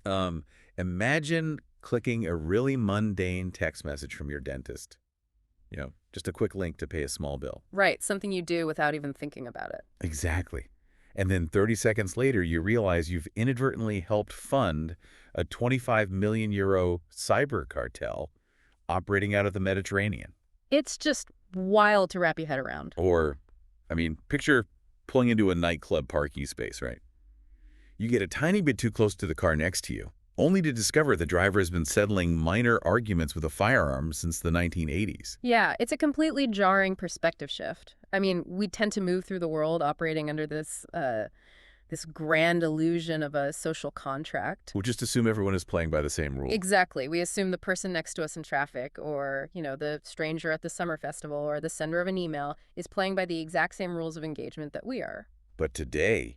Um, Imagine clicking a really mundane text message from your dentist. Just a quick link to pay a small bill. Right, something you do without even thinking about it. Exactly. And then 30 seconds later, you realize you've inadvertently helped fund a 25 million euro cyber cartel operating out of the Mediterranean. It's just wild to wrap your head around. Or, picture pulling into a nightclub parking space, right? You get a tiny bit too close to the car next to you, only to discover the driver has been settling minor arguments with a firearm since the 1980s. Yeah, it's a completely jarring perspective shift. I mean, we tend to move through the world operating under this grand illusion of a social contract. We'll just assume everyone is playing by the same rules. Exactly. We assume the person next to us in traffic or, the stranger at the summer festival or the sender of an email is playing by the exact same rules of engagement that we are. But today,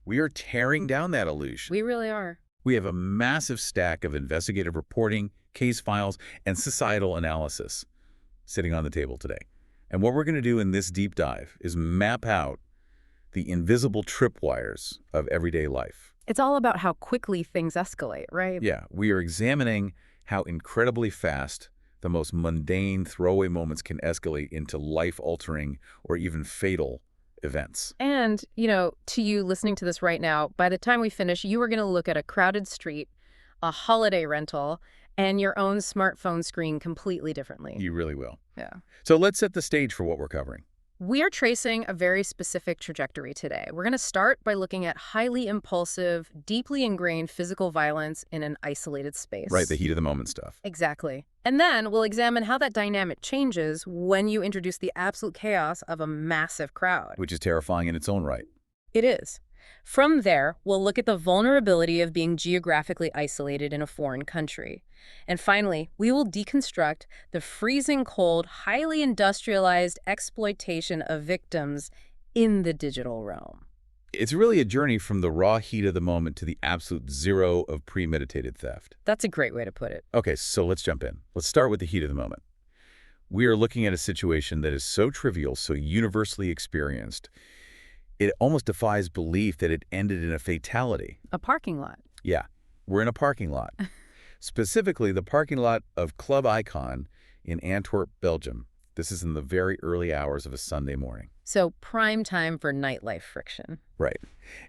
we are tearing down that illusion. We really are. We have a massive stack of investigative reporting, case files, and societal analysis sitting on the table today. And what we're going to do in this deep dive is map out the invisible tripwires of everyday life. It's all about how quickly things escalate, right? Yeah, we are examining how incredibly fast the most mundane throwaway moments can escalate into life-altering or even fatal events. And, to you listening to this right now, by the time we finish, you are going to look at a crowded street, a holiday rental, and your own smartphone screen completely differently. You really will. Yeah. So let's set the stage for what we're covering. We are tracing a very specific trajectory today. We're going to start by looking at highly impulsive, deeply ingrained physical violence in an isolated space. Right, the heat of the moment stuff. Exactly. And then we'll examine how that dynamic changes when you introduce the absolute chaos of a massive crowd. Which is terrifying in its own right. It is. From there, we'll look at the vulnerability of being geographically isolated in a foreign country. And finally, we will deconstruct the freezing cold, highly industrialized exploitation of victims in the digital realm. It's really a journey from the raw heat of the moment to the absolute zero of premeditated theft. That's a great way to put it. Okay, so let's jump in. Let's start with the heat of the moment. We are looking at a situation that is so trivial, so universally experienced, it almost defies belief that it ended in a fatality. A parking lot. Yeah, we're in a parking lot. Specifically, the parking lot of Club Icon in Antwerp, Belgium. This is in the very early hours of a Sunday morning. So prime time for nightlife friction. Right.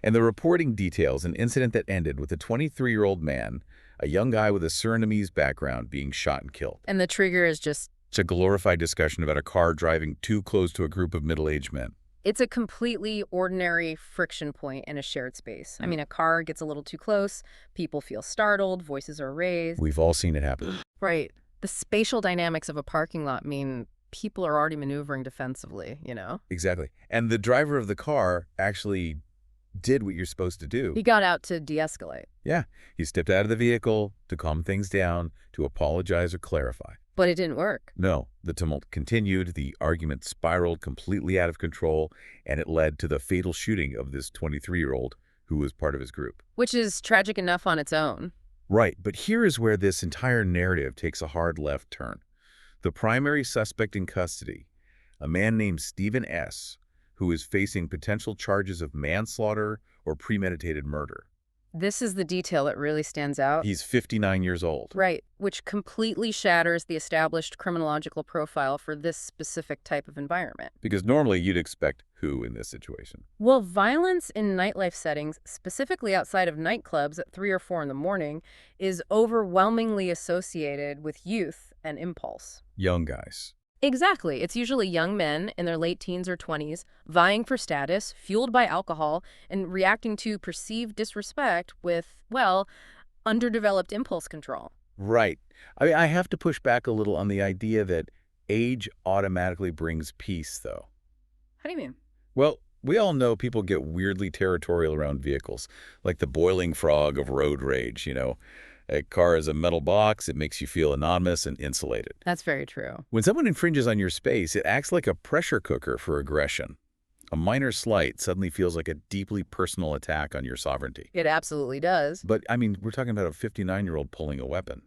And the reporting details an incident that ended with a 23-year-old man, a young guy with a Surinamese background, being shot and killed. And the trigger is just... It's a glorified discussion about a car driving too close to a group of middle-aged men. It's a completely ordinary friction point in a shared space. I mean, a car gets a little too close, people feel startled, voices are raised. We've all seen it happen. Right. The spatial dynamics of a parking lot mean people are already maneuvering defensively, Exactly. And the driver of the car actually did what you're supposed to do. He got out to de-escalate. Yeah. He stepped out of the vehicle to calm things down, to apologize or clarify. But it didn't work. No. The tumult continued, the argument spiraled completely out of control, and it led to the fatal shooting of this 23-year-old who was part of his group. Which is tragic enough on its own. Right. But here is where this entire narrative takes a hard left turn. The primary suspect in custody, a man named Stephen S., who is facing potential charges of manslaughter or premeditated murder. This is the detail that really stands out. He's 59 years old. Right, which completely shatters the established criminological profile for this specific type of environment. Because normally you'd expect who in this situation? Well, violence in nightlife settings, specifically outside of nightclubs at 3 or 4 in the morning, is overwhelmingly associated with youth and impulse. Young guys. Exactly. It's usually young men in their late teens or 20s, vying for status, fueled by alcohol, and reacting to perceived disrespect with, underdeveloped impulse control. Right. I have to push back a little on the idea that age automatically brings peace, though. How do you mean? Well, we all know people get weirdly territorial around vehicles, like the boiling frog of road rage, A car is a metal box. It makes you feel anonymous and insulated. That's very true. When someone infringes on your space, it acts like a pressure cooker for aggression. A minor slight suddenly feels like a deeply personal attack on your sovereignty. It absolutely does. But, we're talking about a 59-year-old pulling a weapon.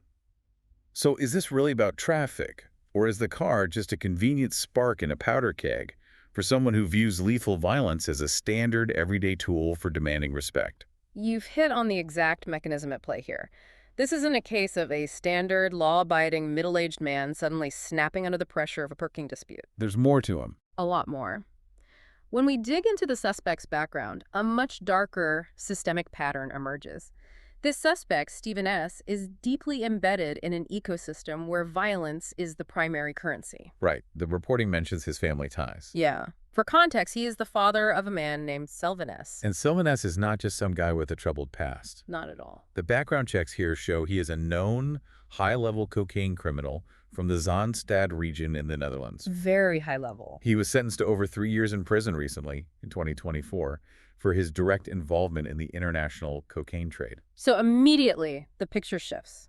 So is this really about traffic? Or is the car just a convenient spark in a powder keg for someone who views lethal violence as a standard everyday tool for demanding respect? You've hit on the exact mechanism at play here. This isn't a case of a standard, law-abiding, middle-aged man suddenly snapping under the pressure of a parking dispute. There's more to him. A lot more. When we dig into the suspect's background, a much darker systemic pattern emerges. This suspect, Stephen S., is deeply embedded in an ecosystem where violence is the primary currency. Right. The reporting mentions his family ties. Yeah. For context, he is the father of a man named Sylvan S. And Sylvan S. is not just some guy with a troubled past. Not at all. The background checks here show he is a known high-level cocaine criminal from the Zaanstad region in the Netherlands. Very high level. He was sentenced to over 3 years in prison recently, in 2024, for his direct involvement in the international cocaine trade. So immediately, the picture shifts.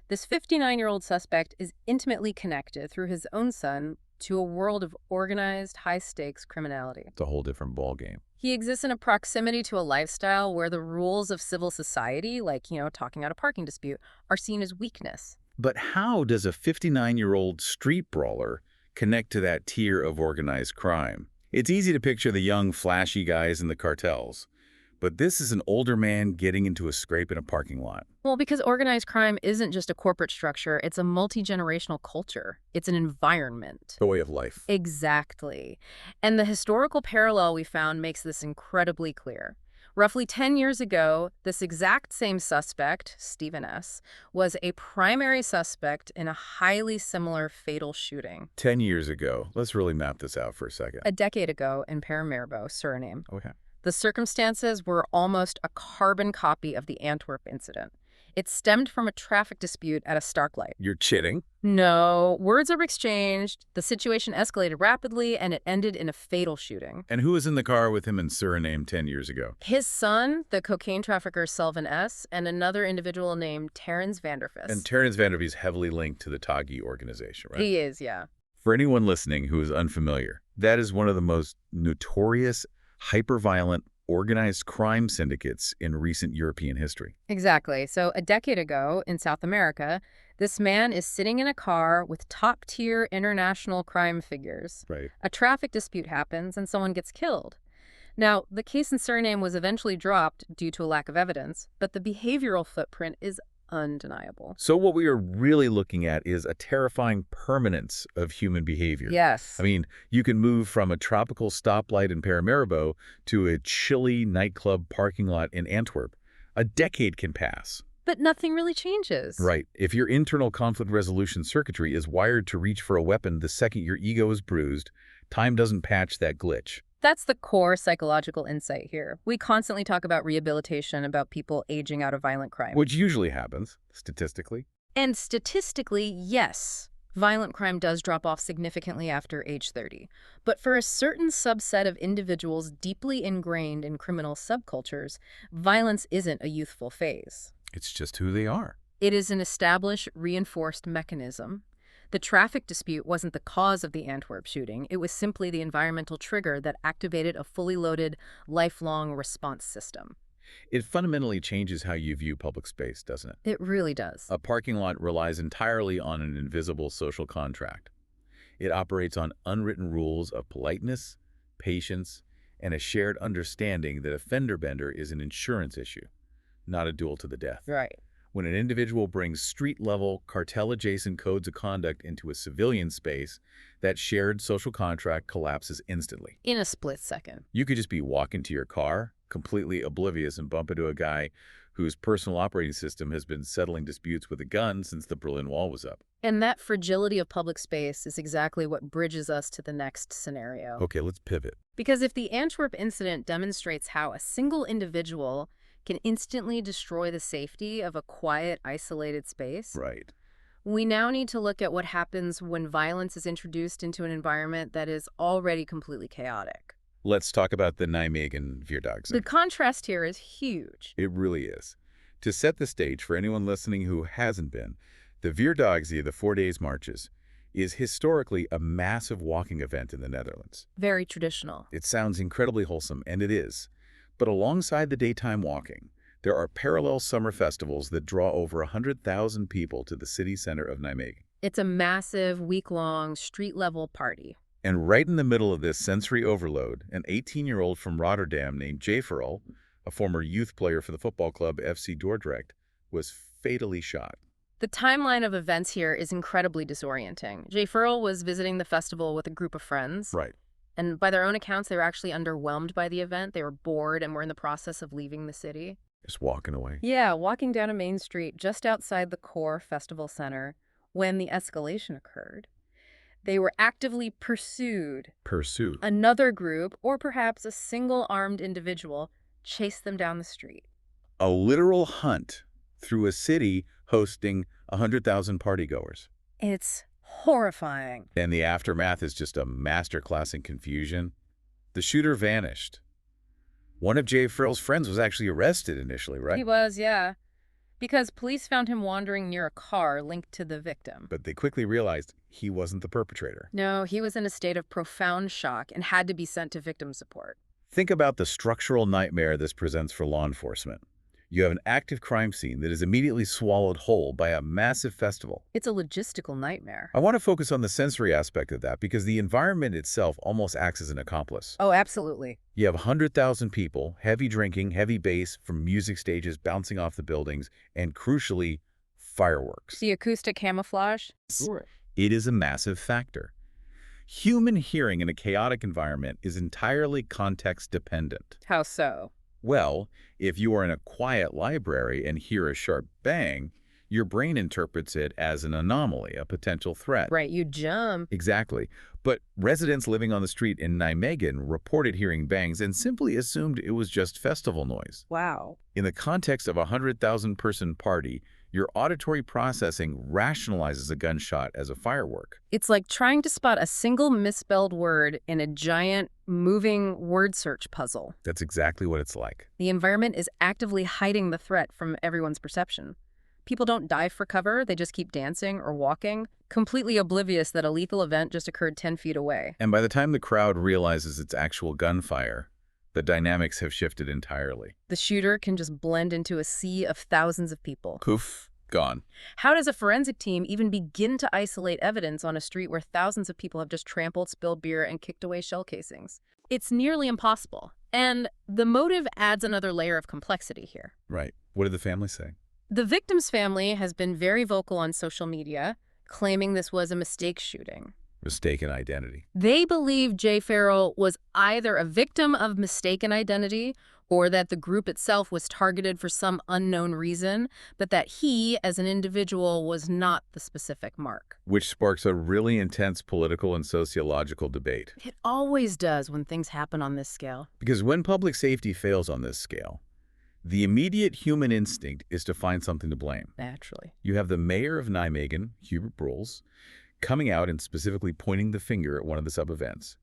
This 59-year-old suspect is intimately connected through his own son to a world of organized, high-stakes criminality. It's a whole different ballgame. He exists in a proximity to a lifestyle where the rules of civil society, like, talking out a parking dispute, are seen as weakness. But how does a 59-year-old street brawler connect to that tier of organized crime? It's easy to picture the young, flashy guys in the cartels. But this is an older man getting into a scrape in a parking lot. Well, because organized crime isn't just a corporate structure, it's a multi-generational culture. It's an environment. A way of life. Exactly. And the historical parallel we found makes this incredibly clear. Roughly 10 years ago, this exact same suspect, Stephen S., was a primary suspect in a highly similar fatal shooting. 10 years ago. Let's really map this out for a second. A decade ago in Paramaribo, Suriname. Okay. The circumstances were almost a carbon copy of the Antwerp incident. It stemmed from a traffic dispute at a Starklight. You're chitting? No, words are exchanged, the situation escalated rapidly, and it ended in a fatal shooting. And who was in the car with him in Suriname 10 years ago? His son, the cocaine trafficker Sylvan S., and another individual named Terrence Vandervis. And Terrence Vandervis is heavily linked to the Taghi organization, right? He is, yeah. For anyone listening who is unfamiliar, that is one of the most notorious, hyper-violent, organized crime syndicates in recent European history. Exactly. So a decade ago in South America, this man is sitting in a car with top-tier international crime figures. Right. A traffic dispute happens and someone gets killed. Now, the case in Suriname was eventually dropped due to a lack of evidence, but the behavioral footprint is undeniable. So what we are really looking at is a terrifying permanence of human behavior. Yes. I mean, you can move from a tropical stoplight in Paramaribo to a chilly nightclub parking lot in Antwerp. A decade can pass. But nothing really changes. Right. If your internal conflict resolution circuitry is wired to reach for a weapon the second your ego is bruised, time doesn't patch that glitch. That's the core psychological insight here. We constantly talk about rehabilitation, about people aging out of violent crime. Which usually happens, statistically. And statistically, yes, violent crime does drop off significantly after age 30. But for a certain subset of individuals deeply ingrained in criminal subcultures, violence isn't a youthful phase. It's just who they are. It is an established, reinforced mechanism. The traffic dispute wasn't the cause of the Antwerp shooting. It was simply the environmental trigger that activated a fully loaded, lifelong response system. It fundamentally changes how you view public space, doesn't it? It really does. A parking lot relies entirely on an invisible social contract. It operates on unwritten rules of politeness, patience, and a shared understanding that a fender bender is an insurance issue, not a duel to the death. Right. When an individual brings street-level, cartel-adjacent codes of conduct into a civilian space, that shared social contract collapses instantly. In a split second. You could just be walking to your car, completely oblivious, and bump into a guy whose personal operating system has been settling disputes with a gun since the Berlin Wall was up. And that fragility of public space is exactly what bridges us to the next scenario. Okay, let's pivot. Because if the Antwerp incident demonstrates how a single individual can instantly destroy the safety of a quiet, isolated space, Right. we now need to look at what happens when violence is introduced into an environment that is already completely chaotic. Let's talk about the Nijmegen Four Days. The contrast here is huge. It really is. To set the stage for anyone listening who hasn't been, the Four Days, the 4 Days Marches, is historically a massive walking event in the Netherlands. Very traditional. It sounds incredibly wholesome, and it is. But alongside the daytime walking, there are parallel summer festivals that draw over 100,000 people to the city center of Nijmegen. It's a massive, week-long, street-level party. And right in the middle of this sensory overload, an 18-year-old from Rotterdam named Jaferal, a former youth player for the football club FC Dordrecht, was fatally shot. The timeline of events here is incredibly disorienting. Jay Furl was visiting the festival with a group of friends. Right. And by their own accounts, they were actually underwhelmed by the event. They were bored and were in the process of leaving the city. Just walking away. Yeah, walking down a main street just outside the core festival center when the escalation occurred. They were actively pursued. Pursued. Another group, or perhaps a single armed individual, chased them down the street. A literal hunt through a city hosting 100,000 partygoers. It's horrifying. And the aftermath is just a masterclass in confusion. The shooter vanished. One of Jay Furl's friends was actually arrested initially, right? He was, yeah. Because police found him wandering near a car linked to the victim. But they quickly realized he wasn't the perpetrator. No, he was in a state of profound shock and had to be sent to victim support. Think about the structural nightmare this presents for law enforcement. You have an active crime scene that is immediately swallowed whole by a massive festival. It's a logistical nightmare. I want to focus on the sensory aspect of that because the environment itself almost acts as an accomplice. Oh, absolutely. You have 100,000 people, heavy drinking, heavy bass from music stages bouncing off the buildings, and crucially, fireworks. The acoustic camouflage? It is a massive factor. Human hearing in a chaotic environment is entirely context-dependent. How so? Well, if you are in a quiet library and hear a sharp bang, your brain interprets it as an anomaly, a potential threat. Right, you jump. Exactly. But residents living on the street in Nijmegen reported hearing bangs and simply assumed it was just festival noise. Wow. In the context of a 100,000-person party, your auditory processing rationalizes a gunshot as a firework. It's like trying to spot a single misspelled word in a giant, moving word search puzzle. That's exactly what it's like. The environment is actively hiding the threat from everyone's perception. People don't dive for cover, they just keep dancing or walking, completely oblivious that a lethal event just occurred 10 feet away. And by the time the crowd realizes it's actual gunfire, the dynamics have shifted entirely. The shooter can just blend into a sea of thousands of people. Poof, gone. How does a forensic team even begin to isolate evidence on a street where thousands of people have just trampled, spilled beer, and kicked away shell casings? It's nearly impossible. And the motive adds another layer of complexity here. Right. What did the family say? The victim's family has been very vocal on social media, claiming this was a mistake shooting. Mistaken identity. They believe Jay Farrell was either a victim of mistaken identity or that the group itself was targeted for some unknown reason, but that he, as an individual, was not the specific mark. Which sparks a really intense political and sociological debate. It always does when things happen on this scale. Because when public safety fails on this scale, the immediate human instinct is to find something to blame. Naturally. You have the mayor of Nijmegen, Hubert Bruls, coming out and specifically pointing the finger at one of the sub-events,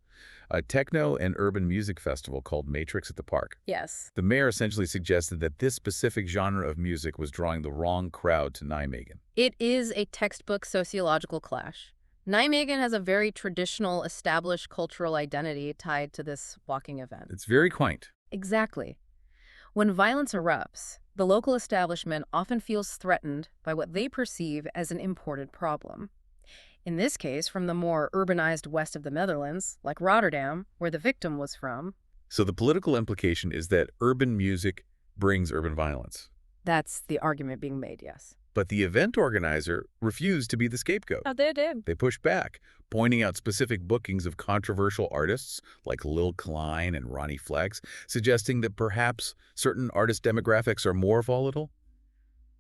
a techno and urban music festival called Matrix at the Park. Yes. The mayor essentially suggested that this specific genre of music was drawing the wrong crowd to Nijmegen. It is a textbook sociological clash. Nijmegen has a very traditional, established cultural identity tied to this walking event. It's very quaint. Exactly. When violence erupts, the local establishment often feels threatened by what they perceive as an imported problem. In this case, from the more urbanized west of the Netherlands, like Rotterdam, where the victim was from. So the political implication is that urban music brings urban violence. That's the argument being made, yes. But the event organizer refused to be the scapegoat. Oh, they did. They pushed back, pointing out specific bookings of controversial artists like Lil Klein and Ronnie Flex, suggesting that perhaps certain artist demographics are more volatile,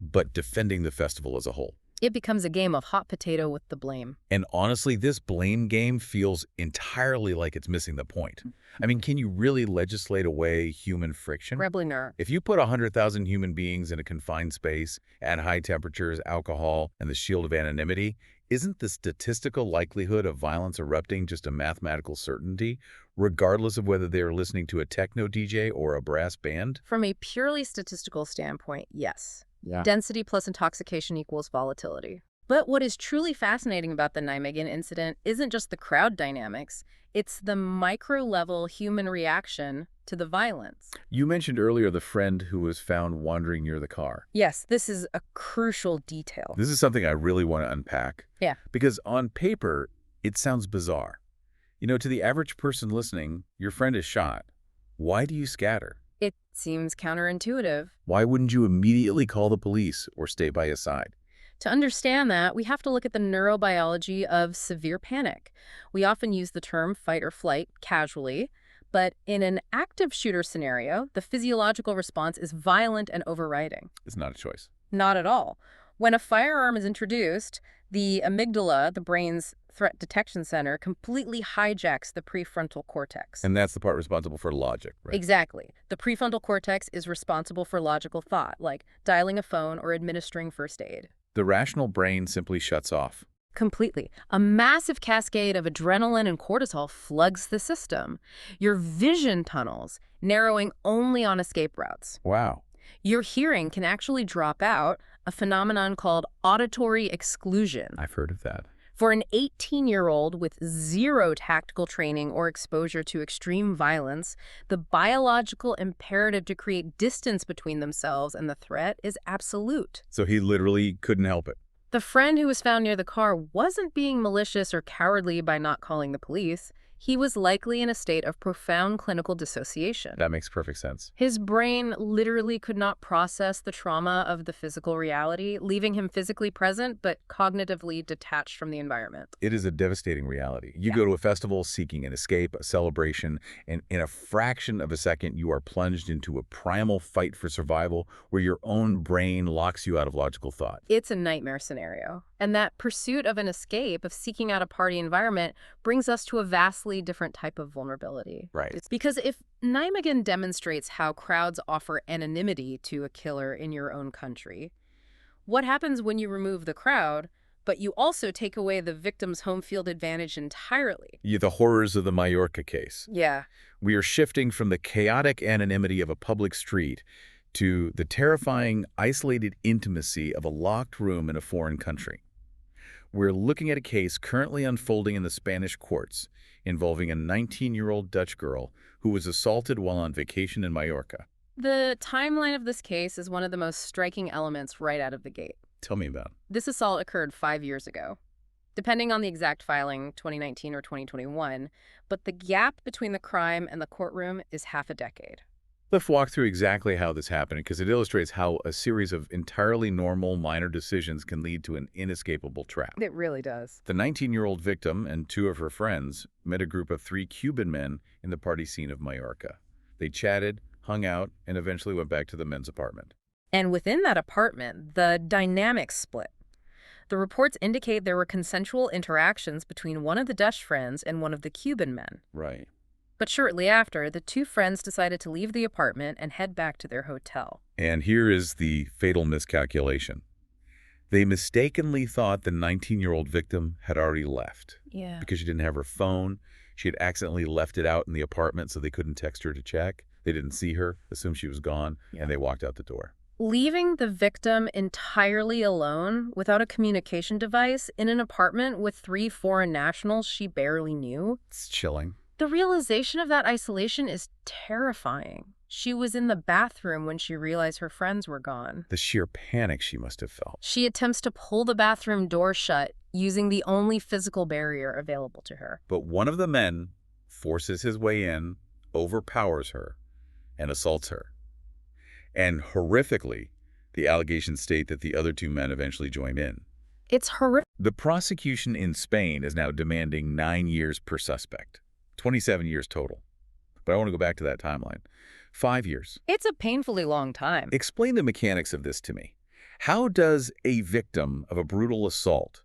but defending the festival as a whole. It becomes a game of hot potato with the blame. And honestly, this blame game feels entirely like it's missing the point. I mean, can you really legislate away human friction? Rebly ner. If you put 100,000 human beings in a confined space, at high temperatures, alcohol, and the shield of anonymity, isn't the statistical likelihood of violence erupting just a mathematical certainty, regardless of whether they are listening to a techno DJ or a brass band? From a purely statistical standpoint, yes. Yeah. Density plus intoxication equals volatility. But what is truly fascinating about the Nijmegen incident isn't just the crowd dynamics, it's the micro-level human reaction to the violence. You mentioned earlier the friend who was found wandering near the car. Yes, this is a crucial detail. This is something I really want to unpack. Yeah. Because on paper, it sounds bizarre. You know, to the average person listening, your friend is shot. Why do you scatter? It seems counterintuitive. Why wouldn't you immediately call the police or stay by his side? To understand that, we have to look at the neurobiology of severe panic. We often use the term fight or flight casually, but in an active shooter scenario, the physiological response is violent and overriding. It's not a choice. Not at all. When a firearm is introduced, the amygdala, the brain's threat detection center, completely hijacks the prefrontal cortex. And that's the part responsible for logic, right? Exactly. The prefrontal cortex is responsible for logical thought, like dialing a phone or administering first aid. The rational brain simply shuts off. Completely. A massive cascade of adrenaline and cortisol floods the system. Your vision tunnels, narrowing only on escape routes. Wow. Your hearing can actually drop out, a phenomenon called auditory exclusion. I've heard of that. For an 18-year-old with zero tactical training or exposure to extreme violence, the biological imperative to create distance between themselves and the threat is absolute. So he literally couldn't help it. The friend who was found near the car wasn't being malicious or cowardly by not calling the police. He was likely in a state of profound clinical dissociation. That makes perfect sense. His brain literally could not process the trauma of the physical reality, leaving him physically present but cognitively detached from the environment. It is a devastating reality. You go to a festival seeking an escape, a celebration, and in a fraction of a second, you are plunged into a primal fight for survival where your own brain locks you out of logical thought. It's a nightmare scenario. And that pursuit of an escape, of seeking out a party environment, brings us to a vastly different type of vulnerability. Right. It's because if Nijmegen demonstrates how crowds offer anonymity to a killer in your own country, what happens when you remove the crowd, but you also take away the victim's home field advantage entirely? The horrors of the Mallorca case. Yeah. We are shifting from the chaotic anonymity of a public street to the terrifying, isolated intimacy of a locked room in a foreign country. We're looking at a case currently unfolding in the Spanish courts involving a 19-year-old Dutch girl who was assaulted while on vacation in Mallorca. The timeline of this case is one of the most striking elements right out of the gate. Tell me about it. This assault occurred 5 years ago. Depending on the exact filing, 2019 or 2021, but the gap between the crime and the courtroom is half a decade. Let's walk through exactly how this happened because it illustrates how a series of entirely normal minor decisions can lead to an inescapable trap. It really does. The 19-year-old victim and two of her friends met a group of 3 Cuban men in the party scene of Mallorca. They chatted, hung out, and eventually went back to the men's apartment. And within that apartment, the dynamics split. The reports indicate there were consensual interactions between one of the Dutch friends and one of the Cuban men. Right. But shortly after, the 2 friends decided to leave the apartment and head back to their hotel. And here is the fatal miscalculation. They mistakenly thought the 19-year-old victim had already left. Yeah. Because she didn't have her phone. She had accidentally left it out in the apartment so they couldn't text her to check. They didn't see her, assumed she was gone, and they walked out the door. Leaving the victim entirely alone, without a communication device, in an apartment with 3 foreign nationals she barely knew. It's chilling. The realization of that isolation is terrifying. She was in the bathroom when she realized her friends were gone. The sheer panic she must have felt. She attempts to pull the bathroom door shut using the only physical barrier available to her. But one of the men forces his way in, overpowers her, and assaults her. And horrifically, the allegations state that the other 2 men eventually join in. It's horrific. The prosecution in Spain is now demanding 9 years per suspect. 27 years total. But I want to go back to that timeline. 5 years. It's a painfully long time. Explain the mechanics of this to me. How does a victim of a brutal assault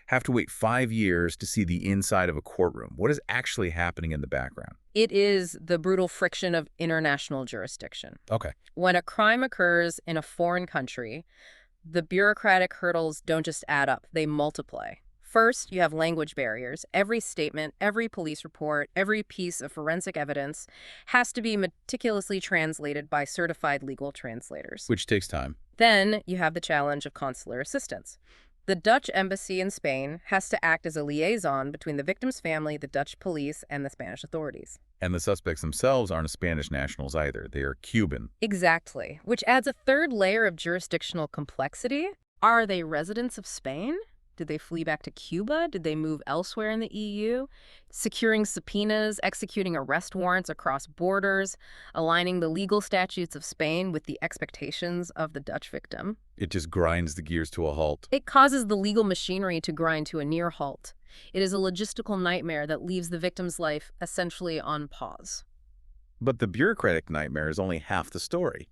have to wait 5 years to see the inside of a courtroom? What is actually happening in the background? It is the brutal friction of international jurisdiction. Okay. When a crime occurs in a foreign country, the bureaucratic hurdles don't just add up, they multiply. First, you have language barriers. Every statement, every police report, every piece of forensic evidence has to be meticulously translated by certified legal translators. Which takes time. Then you have the challenge of consular assistance. The Dutch embassy in Spain has to act as a liaison between the victim's family, the Dutch police, and the Spanish authorities. And the suspects themselves aren't Spanish nationals either. They are Cuban. Exactly, which adds a third layer of jurisdictional complexity. Are they residents of Spain? Did they flee back to Cuba? Did they move elsewhere in the EU? Securing subpoenas, executing arrest warrants across borders, aligning the legal statutes of Spain with the expectations of the Dutch victim. It just grinds the gears to a halt. It causes the legal machinery to grind to a near halt. It is a logistical nightmare that leaves the victim's life essentially on pause. But the bureaucratic nightmare is only half the story.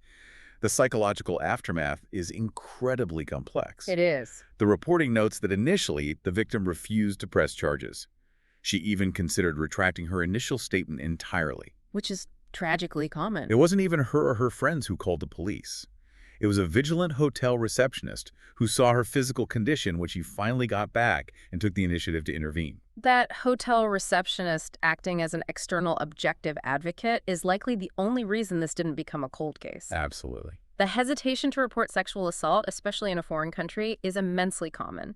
The psychological aftermath is incredibly complex. It is. The reporting notes that initially, the victim refused to press charges. She even considered retracting her initial statement entirely. Which is tragically common. It wasn't even her or her friends who called the police. It was a vigilant hotel receptionist who saw her physical condition when she finally got back and took the initiative to intervene. That hotel receptionist acting as an external objective advocate is likely the only reason this didn't become a cold case. Absolutely. The hesitation to report sexual assault, especially in a foreign country, is immensely common.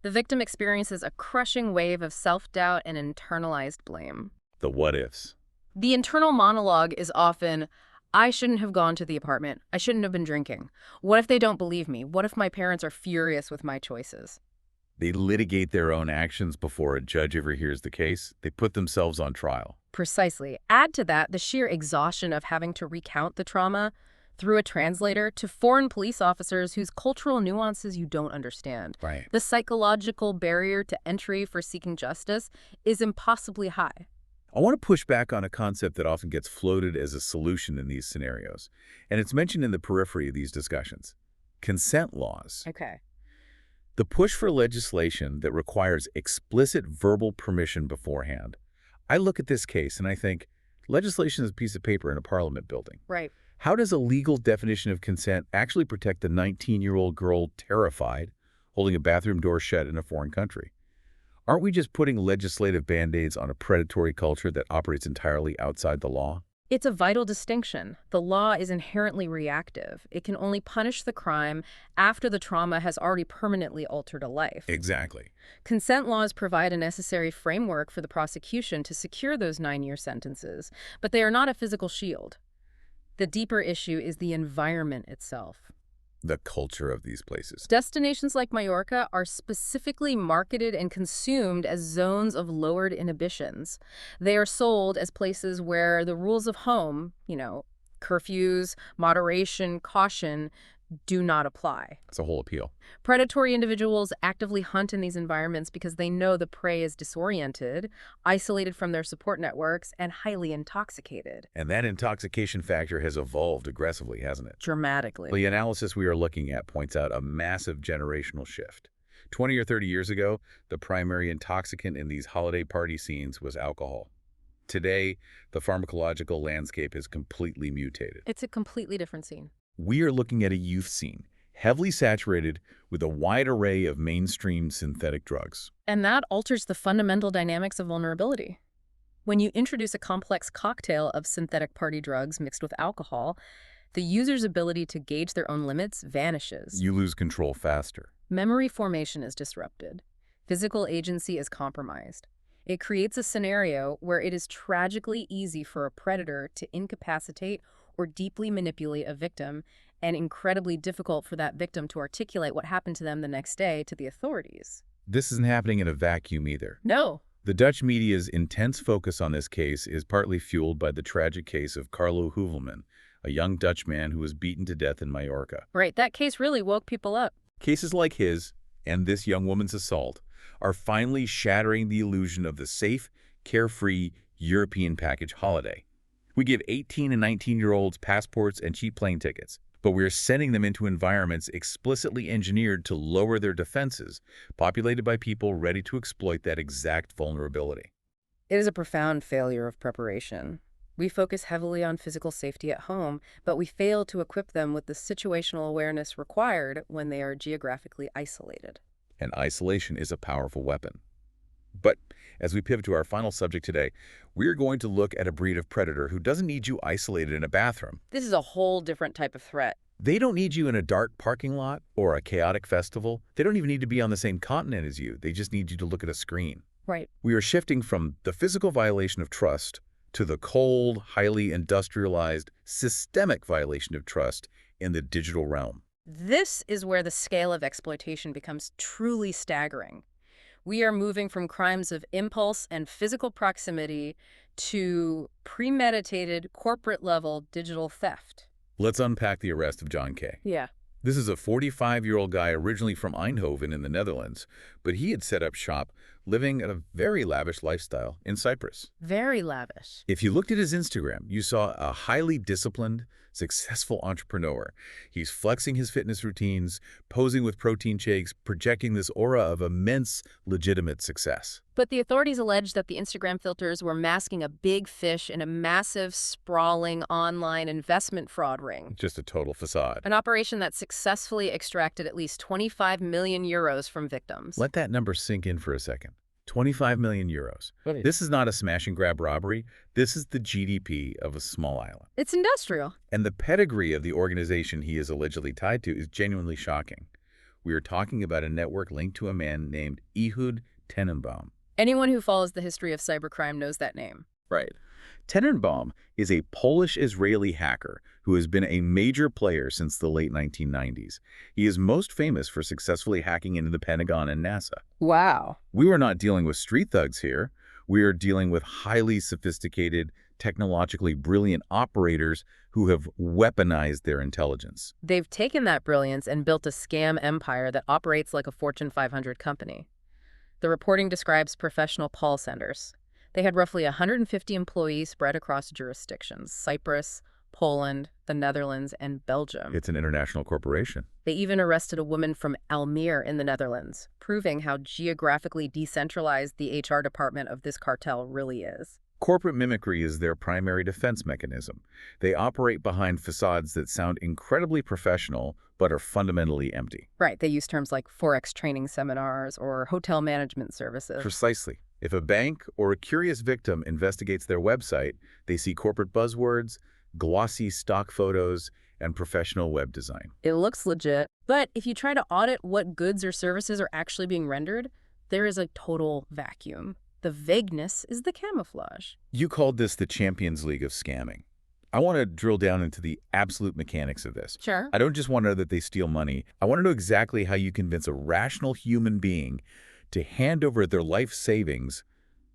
The victim experiences a crushing wave of self-doubt and internalized blame. The what-ifs. The internal monologue is often, I shouldn't have gone to the apartment. I shouldn't have been drinking. What if they don't believe me? What if my parents are furious with my choices? They litigate their own actions before a judge ever hears the case. They put themselves on trial. Precisely. Add to that the sheer exhaustion of having to recount the trauma through a translator to foreign police officers whose cultural nuances you don't understand. Right. The psychological barrier to entry for seeking justice is impossibly high. I want to push back on a concept that often gets floated as a solution in these scenarios, and it's mentioned in the periphery of these discussions. Consent laws. Okay. The push for legislation that requires explicit verbal permission beforehand. I look at this case and I think, legislation is a piece of paper in a parliament building. Right. How does a legal definition of consent actually protect the 19-year-old girl terrified, holding a bathroom door shut in a foreign country? Aren't we just putting legislative band-aids on a predatory culture that operates entirely outside the law? It's a vital distinction. The law is inherently reactive. It can only punish the crime after the trauma has already permanently altered a life. Exactly. Consent laws provide a necessary framework for the prosecution to secure those 9-year sentences, but they are not a physical shield. The deeper issue is the environment itself. The culture of these places. Destinations like Mallorca are specifically marketed and consumed as zones of lowered inhibitions. They are sold as places where the rules of home, curfews, moderation, caution, do not apply. That's a whole appeal. Predatory individuals actively hunt in these environments because they know the prey is disoriented, isolated from their support networks, and highly intoxicated. And that intoxication factor has evolved aggressively, hasn't it? Dramatically. The analysis we are looking at points out a massive generational shift. 20 or 30 years ago, the primary intoxicant in these holiday party scenes was alcohol. Today, the pharmacological landscape is completely mutated. It's a completely different scene. We are looking at a youth scene, heavily saturated with a wide array of mainstream synthetic drugs. And that alters the fundamental dynamics of vulnerability. When you introduce a complex cocktail of synthetic party drugs mixed with alcohol, the user's ability to gauge their own limits vanishes. You lose control faster. Memory formation is disrupted. Physical agency is compromised. It creates a scenario where it is tragically easy for a predator to incapacitate or deeply manipulate a victim, and incredibly difficult for that victim to articulate what happened to them the next day to the authorities. This isn't happening in a vacuum either. No. The Dutch media's intense focus on this case is partly fueled by the tragic case of Carlo Heuvelman, a young Dutch man who was beaten to death in Mallorca. Right, that case really woke people up. Cases like his, and this young woman's assault, are finally shattering the illusion of the safe, carefree European package holiday. We give 18 and 19-year-olds passports and cheap plane tickets, but we're sending them into environments explicitly engineered to lower their defenses, populated by people ready to exploit that exact vulnerability. It is a profound failure of preparation. We focus heavily on physical safety at home, but we fail to equip them with the situational awareness required when they are geographically isolated. And isolation is a powerful weapon. But as we pivot to our final subject today, we're going to look at a breed of predator who doesn't need you isolated in a bathroom. This is a whole different type of threat. They don't need you in a dark parking lot or a chaotic festival. They don't even need to be on the same continent as you. They just need you to look at a screen. Right. We are shifting from the physical violation of trust to the cold, highly industrialized, systemic violation of trust in the digital realm. This is where the scale of exploitation becomes truly staggering. We are moving from crimes of impulse and physical proximity to premeditated corporate-level digital theft. Let's unpack the arrest of John K. Yeah. This is a 45-year-old guy originally from Eindhoven in the Netherlands, but he had set up shop living a very lavish lifestyle in Cyprus. Very lavish. If you looked at his Instagram, you saw a highly disciplined, successful entrepreneur. He's flexing his fitness routines, posing with protein shakes, projecting this aura of immense, legitimate success. But the authorities allege that the Instagram filters were masking a big fish in a massive, sprawling online investment fraud ring. Just a total facade. An operation that successfully extracted at least 25 million euros from victims. Let that number sink in for a second. 25 million euros. This is not a smash-and-grab robbery. This is the GDP of a small island. It's industrial. And the pedigree of the organization he is allegedly tied to is genuinely shocking. We are talking about a network linked to a man named Ehud Tenenbaum. Anyone who follows the history of cybercrime knows that name. Right. Tenenbaum is a Polish-Israeli hacker who has been a major player since the late 1990s. He is most famous for successfully hacking into the Pentagon and NASA. Wow. We were not dealing with street thugs here. We are dealing with highly sophisticated, technologically brilliant operators who have weaponized their intelligence. They've taken that brilliance and built a scam empire that operates like a Fortune 500 company. The reporting describes professional call centers. They had roughly 150 employees spread across jurisdictions: Cyprus, Poland, the Netherlands, and Belgium. It's an international corporation. They even arrested a woman from Almere in the Netherlands, proving how geographically decentralized the HR department of this cartel really is. Corporate mimicry is their primary defense mechanism. They operate behind facades that sound incredibly professional, but are fundamentally empty. Right, they use terms like Forex training seminars or hotel management services. Precisely. If a bank or a curious victim investigates their website, they see corporate buzzwords, glossy stock photos, and professional web design. It looks legit, but if you try to audit what goods or services are actually being rendered, there is a total vacuum. The vagueness is the camouflage. You called this the Champions League of scamming. I want to drill down into the absolute mechanics of this. Sure. I don't just want to know that they steal money. I want to know exactly how you convince a rational human being to hand over their life savings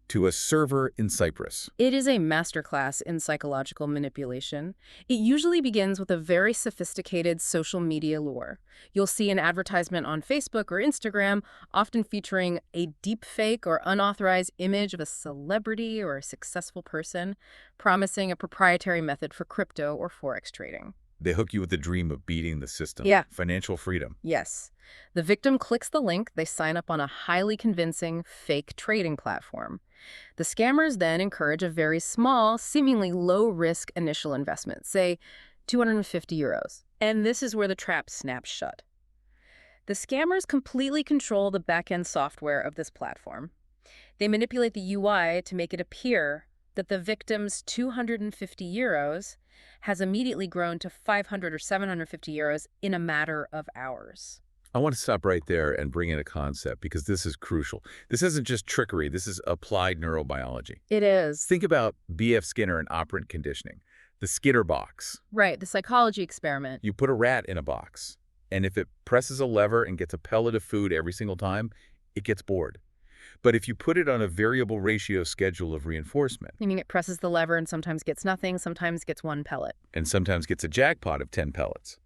to a server in Cyprus. It is a masterclass in psychological manipulation. It usually begins with a very sophisticated social media lure. You'll see an advertisement on Facebook or Instagram, often featuring a deepfake or unauthorized image of a celebrity or a successful person, promising a proprietary method for crypto or Forex trading. They hook you with the dream of beating the system. Yeah. Financial freedom. Yes. The victim clicks the link, they sign up on a highly convincing fake trading platform. The scammers then encourage a very small, seemingly low-risk initial investment, say 250 euros. And this is where the trap snaps shut. The scammers completely control the back-end software of this platform. They manipulate the UI to make it appear that the victim's 250 euros has immediately grown to 500 or 750 euros in a matter of hours. I want to stop right there and bring in a concept because this is crucial. This isn't just trickery. This is applied neurobiology. It is. Think about B.F. Skinner and operant conditioning. The Skinner box. Right, the psychology experiment. You put a rat in a box, and if it presses a lever and gets a pellet of food every single time, it gets bored. But if you put it on a variable ratio schedule of reinforcement, Meaning it presses the lever and sometimes gets nothing, sometimes gets one pellet. and sometimes gets a jackpot of 10 pellets,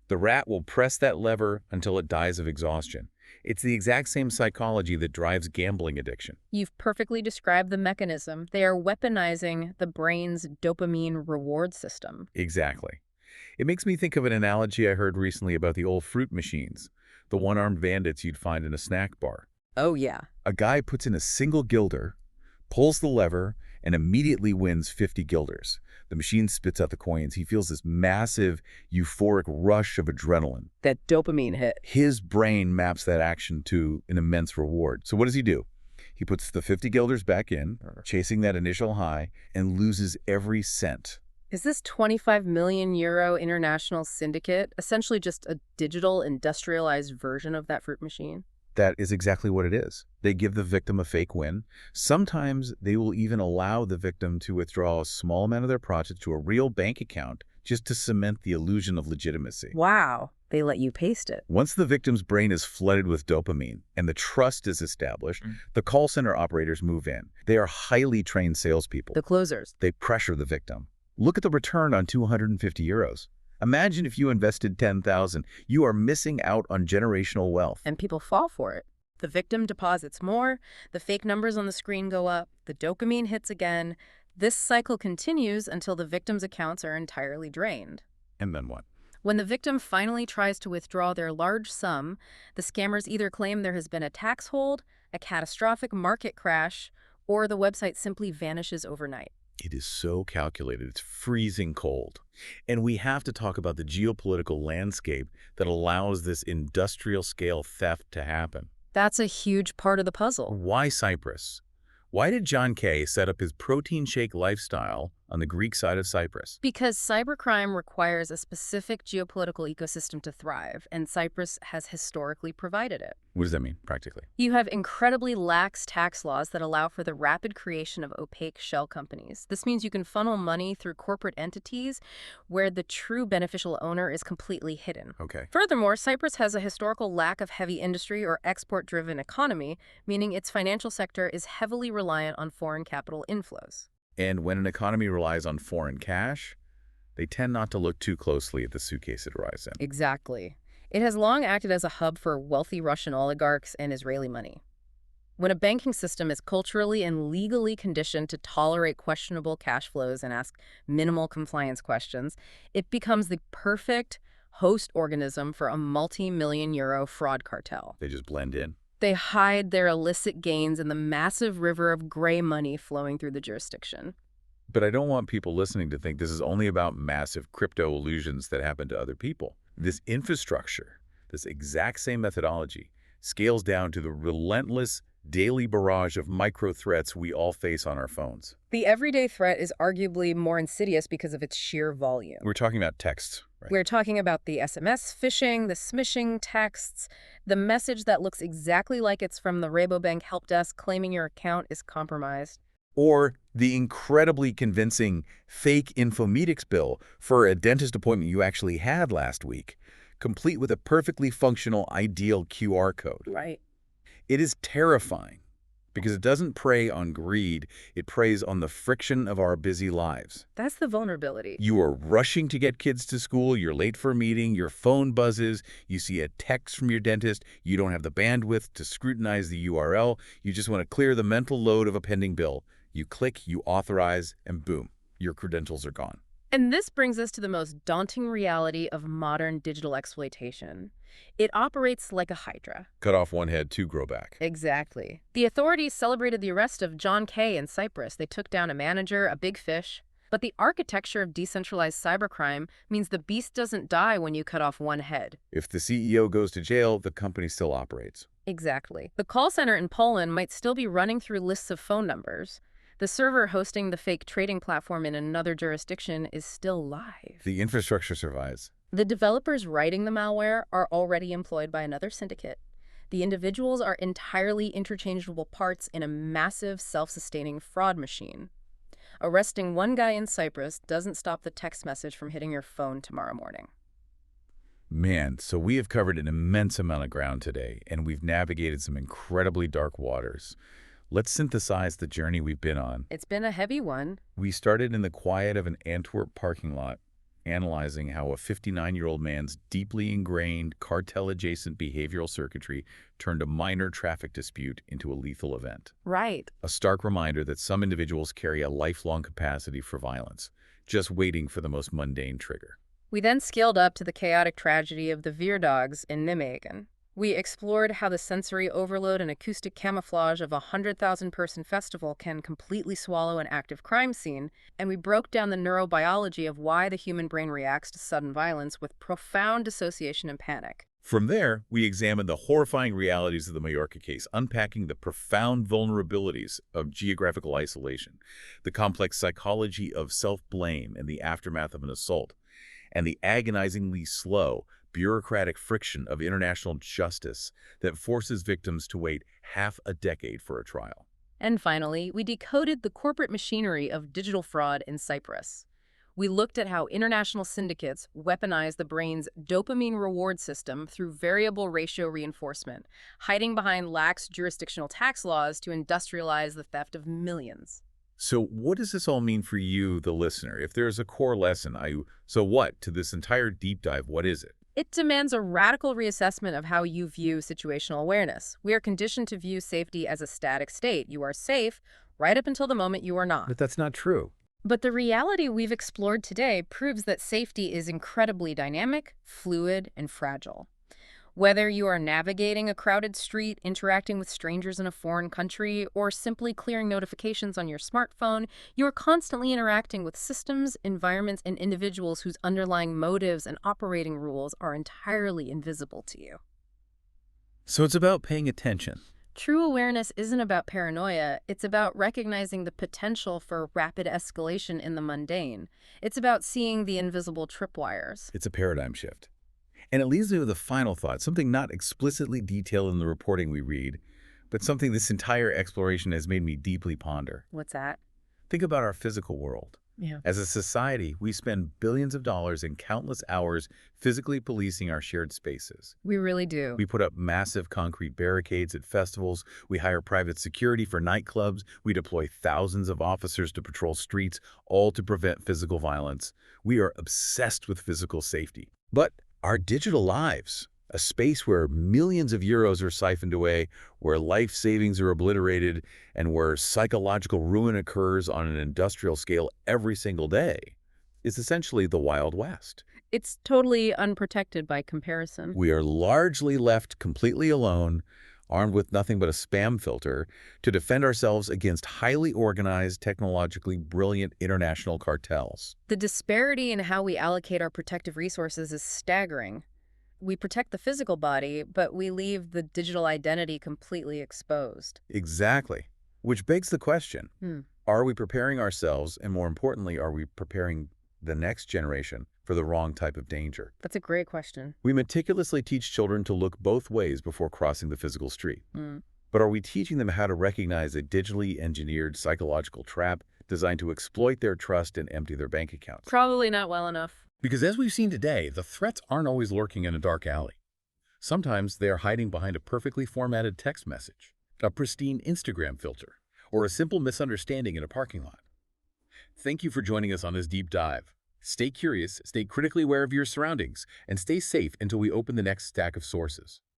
the rat will press that lever until it dies of exhaustion. It's the exact same psychology that drives gambling addiction. You've perfectly described the mechanism. They are weaponizing the brain's dopamine reward system. Exactly. It makes me think of an analogy I heard recently about the old fruit machines, the one-armed bandits you'd find in a snack bar. Oh, yeah. A guy puts in a single guilder, pulls the lever, and immediately wins 50 guilders. The machine spits out the coins. He feels this massive, euphoric rush of adrenaline. That dopamine hit. His brain maps that action to an immense reward. So what does he do? He puts the 50 guilders back in, chasing that initial high, and loses every cent. Is this 25 million euro international syndicate essentially just a digital industrialized version of that fruit machine? That is exactly what it is. They give the victim a fake win. Sometimes they will even allow the victim to withdraw a small amount of their profits to a real bank account just to cement the illusion of legitimacy. Wow, they let you paste it. Once the victim's brain is flooded with dopamine and the trust is established, the call center operators move in. They are highly trained salespeople. The closers. They pressure the victim. Look at the return on 250 euros. Imagine if you invested 10,000. You are missing out on generational wealth. And people fall for it. The victim deposits more, the fake numbers on the screen go up, the dopamine hits again. This cycle continues until the victim's accounts are entirely drained. And then what? When the victim finally tries to withdraw their large sum, the scammers either claim there has been a tax hold, a catastrophic market crash, or the website simply vanishes overnight. It is so calculated. It's freezing cold. And we have to talk about the geopolitical landscape that allows this industrial-scale theft to happen. That's a huge part of the puzzle. Why Cyprus? Why did John Kay set up his protein shake lifestyle on the Greek side of Cyprus? Because cybercrime requires a specific geopolitical ecosystem to thrive, and Cyprus has historically provided it. What does that mean, practically? You have incredibly lax tax laws that allow for the rapid creation of opaque shell companies. This means you can funnel money through corporate entities where the true beneficial owner is completely hidden. Okay. Furthermore, Cyprus has a historical lack of heavy industry or export-driven economy, meaning its financial sector is heavily reliant on foreign capital inflows. And when an economy relies on foreign cash, they tend not to look too closely at the suitcase it arrives in. Exactly. It has long acted as a hub for wealthy Russian oligarchs and Israeli money. When a banking system is culturally and legally conditioned to tolerate questionable cash flows and ask minimal compliance questions, it becomes the perfect host organism for a multi-million-euro fraud cartel. They just blend in. They hide their illicit gains in the massive river of gray money flowing through the jurisdiction. But I don't want people listening to think this is only about massive crypto illusions that happen to other people. This infrastructure, this exact same methodology, scales down to the relentless daily barrage of micro threats we all face on our phones. The everyday threat is arguably more insidious because of its sheer volume. We're talking about texts, right? We're talking about the SMS phishing, the smishing texts, the message that looks exactly like it's from the Rabobank help desk claiming your account is compromised. Or the incredibly convincing fake Infomedics bill for a dentist appointment you actually had last week, complete with a perfectly functional ideal QR code. Right. It is terrifying because it doesn't prey on greed, it preys on the friction of our busy lives. That's the vulnerability. You are rushing to get kids to school, you're late for a meeting, your phone buzzes, you see a text from your dentist, you don't have the bandwidth to scrutinize the URL, you just want to clear the mental load of a pending bill. You click, you authorize, and boom, your credentials are gone. And this brings us to the most daunting reality of modern digital exploitation. It operates like a hydra. Cut off one head, two grow back. Exactly. The authorities celebrated the arrest of John Kay in Cyprus. They took down a manager, a big fish. But the architecture of decentralized cybercrime means the beast doesn't die when you cut off one head. If the CEO goes to jail, the company still operates. Exactly. The call center in Poland might still be running through lists of phone numbers. The server hosting the fake trading platform in another jurisdiction is still live. The infrastructure survives. The developers writing the malware are already employed by another syndicate. The individuals are entirely interchangeable parts in a massive self-sustaining fraud machine. Arresting one guy in Cyprus doesn't stop the text message from hitting your phone tomorrow morning. Man, so we have covered an immense amount of ground today, and we've navigated some incredibly dark waters. Let's synthesize the journey we've been on. It's been a heavy one. We started in the quiet of an Antwerp parking lot, analyzing how a 59-year-old man's deeply ingrained, cartel-adjacent behavioral circuitry turned a minor traffic dispute into a lethal event. Right. A stark reminder that some individuals carry a lifelong capacity for violence, just waiting for the most mundane trigger. We then scaled up to the chaotic tragedy of the Veer dogs in Nijmegen. We explored how the sensory overload and acoustic camouflage of a 100,000-person festival can completely swallow an active crime scene, and we broke down the neurobiology of why the human brain reacts to sudden violence with profound dissociation and panic. From there, we examined the horrifying realities of the Mallorca case, unpacking the profound vulnerabilities of geographical isolation, the complex psychology of self-blame and the aftermath of an assault, and the agonizingly slow, bureaucratic friction of international justice that forces victims to wait half a decade for a trial. And finally, we decoded the corporate machinery of digital fraud in Cyprus. We looked at how international syndicates weaponize the brain's dopamine reward system through variable ratio reinforcement, hiding behind lax jurisdictional tax laws to industrialize the theft of millions. So what does this all mean for you, the listener? If there's a core lesson, so what to this entire deep dive, what is it? It demands a radical reassessment of how you view situational awareness. We are conditioned to view safety as a static state. You are safe right up until the moment you are not. But that's not true. But the reality we've explored today proves that safety is incredibly dynamic, fluid, and fragile. Whether you are navigating a crowded street, interacting with strangers in a foreign country, or simply clearing notifications on your smartphone, you are constantly interacting with systems, environments, and individuals whose underlying motives and operating rules are entirely invisible to you. So it's about paying attention. True awareness isn't about paranoia. It's about recognizing the potential for rapid escalation in the mundane. It's about seeing the invisible tripwires. It's a paradigm shift. And it leads me with a final thought, something not explicitly detailed in the reporting we read, but something this entire exploration has made me deeply ponder. What's that? Think about our physical world. Yeah. As a society, we spend billions of dollars and countless hours physically policing our shared spaces. We really do. We put up massive concrete barricades at festivals, we hire private security for nightclubs, we deploy thousands of officers to patrol streets, all to prevent physical violence. We are obsessed with physical safety. But our digital lives, a space where millions of euros are siphoned away, where life savings are obliterated, and where psychological ruin occurs on an industrial scale every single day, is essentially the Wild West. It's totally unprotected by comparison. We are largely left completely alone, armed with nothing but a spam filter, to defend ourselves against highly organized, technologically brilliant international cartels. The disparity in how we allocate our protective resources is staggering. We protect the physical body, but we leave the digital identity completely exposed. Exactly. Which begs the question, Hmm. are we preparing ourselves, and more importantly, are we preparing the next generation for the wrong type of danger? That's a great question. We meticulously teach children to look both ways before crossing the physical street. Hmm. But are we teaching them how to recognize a digitally engineered psychological trap designed to exploit their trust and empty their bank accounts? Probably not well enough. Because as we've seen today, the threats aren't always lurking in a dark alley. Sometimes they are hiding behind a perfectly formatted text message, a pristine Instagram filter, or a simple misunderstanding in a parking lot. Thank you for joining us on this deep dive. Stay curious, stay critically aware of your surroundings, and stay safe until we open the next stack of sources.